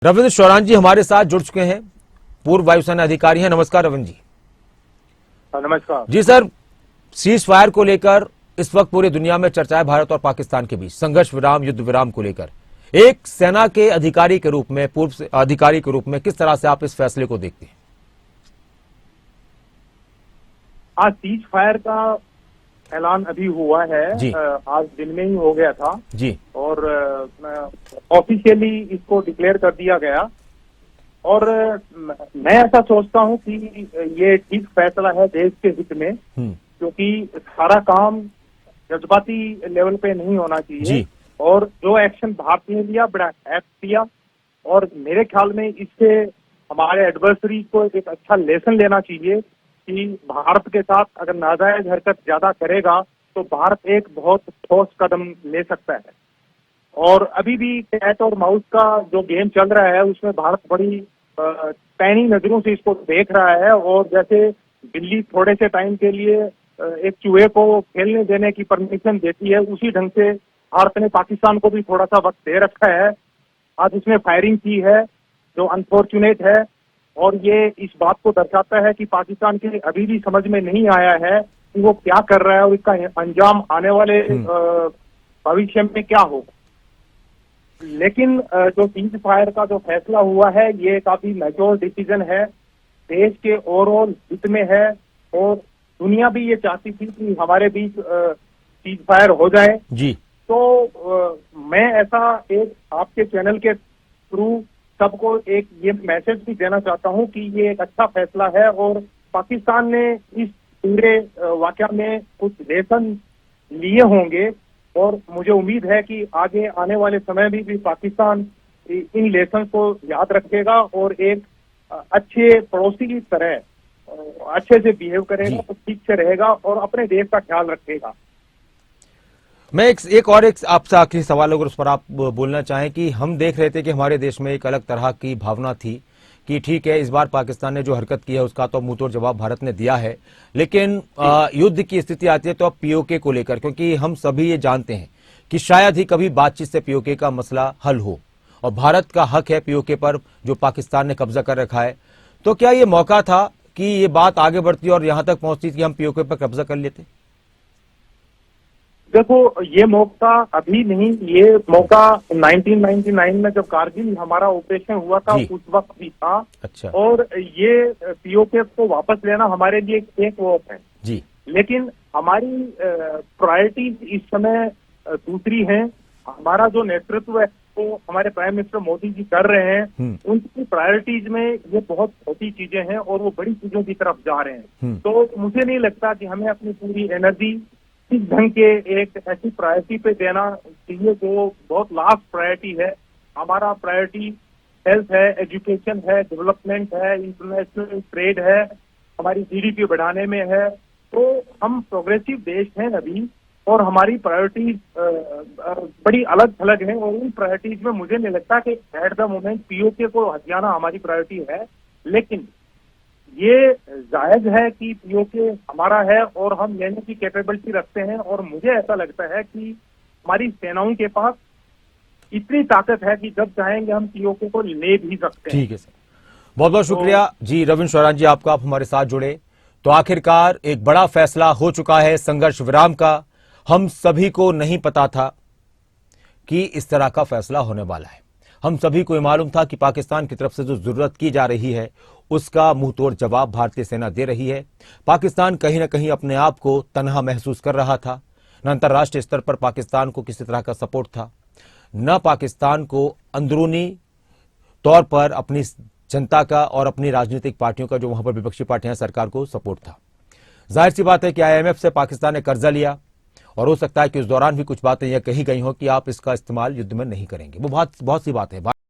रविंद्र शौरान जी हमारे साथ जुड़ चुके हैं, पूर्व वायुसेना अधिकारी हैं। नमस्कार रविंद्र जी। नमस्कार जी सर, सीज फायर को लेकर इस वक्त पूरी दुनिया में चर्चा है भारत और पाकिस्तान के बीच संघर्ष विराम, युद्ध विराम को लेकर। एक सेना के अधिकारी के रूप में, पूर्व अधिकारी के रूप में किस तरह से आप इस फैसले को देखते हैं? आज सीज फायर का ऐलान अभी हुआ है जी। आज दिन में ही हो गया था जी। और ऑफिशियली इसको डिक्लेयर कर दिया गया और मैं ऐसा सोचता हूं कि ये ठीक फैसला है देश के हित में, क्योंकि सारा काम जज्बाती लेवल पे नहीं होना चाहिए। जी। और जो एक्शन भारत ने लिया बड़ा एक्ट किया और मेरे ख्याल में इससे हमारे एडवर्सरी को एक अच्छा लेसन लेना चाहिए कि भारत के साथ अगर नाजायज हरकत ज्यादा करेगा तो भारत एक बहुत ठोस कदम ले सकता है। और अभी भी कैट और माउस का जो गेम चल रहा है उसमें भारत बड़ी पैनी नजरों से इसको देख रहा है। और जैसे दिल्ली थोड़े से टाइम के लिए एक चूहे को खेलने देने की परमिशन देती है, उसी ढंग से भारत ने पाकिस्तान को भी थोड़ा सा वक्त दे रखा है। आज इसमें फायरिंग की है जो अनफॉर्चुनेट है और ये इस बात को दर्शाता है कि पाकिस्तान के अभी भी समझ में नहीं आया है कि वो क्या कर रहा है और इसका अंजाम आने वाले भविष्य में क्या होगा। लेकिन जो सीज फायर का जो फैसला हुआ है ये काफी मैच्योर डिसीजन है, देश के ओवरऑल हित में है और दुनिया भी ये चाहती थी कि हमारे बीच सीज फायर हो जाए। जी। तो मैं ऐसा एक आपके चैनल के थ्रू सबको एक ये मैसेज भी देना चाहता हूं कि ये एक अच्छा फैसला है और पाकिस्तान ने इस पूरे वाकया में कुछ लेसन लिए होंगे और मुझे उम्मीद है कि आगे आने वाले समय में भी पाकिस्तान इन लेसन को याद रखेगा और एक अच्छे पड़ोसी की तरह अच्छे से बिहेव करेगा, तो ठीक से रहेगा और अपने देश का ख्याल रखेगा। मैं एक आपसे आखिरी सवाल अगर उस पर आप बोलना चाहें कि हम देख रहे थे कि हमारे देश में एक अलग तरह की भावना थी कि ठीक है इस बार पाकिस्तान ने जो हरकत की है उसका तो मुंहतोड़ जवाब भारत ने दिया है, लेकिन युद्ध की स्थिति आती है तो अब पीओके को लेकर, क्योंकि हम सभी ये जानते हैं कि शायद ही कभी बातचीत से पीओके का मसला हल हो और भारत का हक है पीओके पर जो पाकिस्तान ने कब्जा कर रखा है। तो क्या ये मौका था कि ये बात आगे बढ़ती और यहां तक पहुंचती कि हम पीओके पर कब्जा कर लेते? देखो ये मौका अभी नहीं, ये मौका 1999 में जब कारगिल हमारा ऑपरेशन हुआ था उस वक्त भी था। अच्छा। और ये पीओके को वापस लेना हमारे लिए एक वॉक है जी। लेकिन हमारी प्रायोरिटी इस समय दूसरी है। हमारा जो नेतृत्व है वो हमारे प्राइम मिनिस्टर मोदी जी कर रहे हैं, उनकी प्रायोरिटीज में ये बहुत छोटी चीजें हैं और वो बड़ी चीजों की तरफ जा रहे हैं। तो मुझे नहीं लगता कि हमें अपनी पूरी एनर्जी इस ढंग के एक ऐसी प्रायोरिटी पे देना चाहिए जो बहुत लास्ट प्रायोरिटी है। हमारा प्रायोरिटी हेल्थ है, एजुकेशन है, डेवलपमेंट है, इंटरनेशनल ट्रेड है, हमारी जीडीपी बढ़ाने में है। तो हम प्रोग्रेसिव देश हैं अभी और हमारी प्रायोरिटीज बड़ी अलग थलग है और उन प्रायोरिटीज में मुझे नहीं लगता कि एट द मोमेंट पीओके को हथियाना हमारी प्रायोरिटी है। लेकिन ये जायज है कि पीओके हमारा है और हम लेने की कैपेबिलिटी रखते हैं और मुझे ऐसा लगता है कि हमारी सेनाओं के पास इतनी ताकत है कि जब चाहेंगे हम पीओके को ले भी सकते हैं। ठीक है सर, बहुत बहुत शुक्रिया जी रविंद्र शौरान जी, आपका आप हमारे साथ जुड़े। तो आखिरकार एक बड़ा फैसला हो चुका है संघर्ष विराम का। हम सभी को नहीं पता था कि इस तरह का फैसला होने वाला है। हम सभी को यह मालूम था कि पाकिस्तान की तरफ से जो जरूरत की जा रही है उसका मुंहतोड़ जवाब भारतीय सेना दे रही है। पाकिस्तान कहीं ना कहीं अपने आप को तनहा महसूस कर रहा था। न अंतर्राष्ट्रीय स्तर पर पाकिस्तान को किसी तरह का सपोर्ट था, न पाकिस्तान को अंदरूनी तौर पर अपनी जनता का और अपनी राजनीतिक पार्टियों का, जो वहां पर विपक्षी पार्टियां सरकार को सपोर्ट था। जाहिर सी बात है कि आईएमएफ से पाकिस्तान ने कर्जा लिया और हो सकता है कि उस दौरान भी कुछ बातें यह कही गई हो कि आप इसका इस्तेमाल युद्ध में नहीं करेंगे। वो बहुत सी बात है।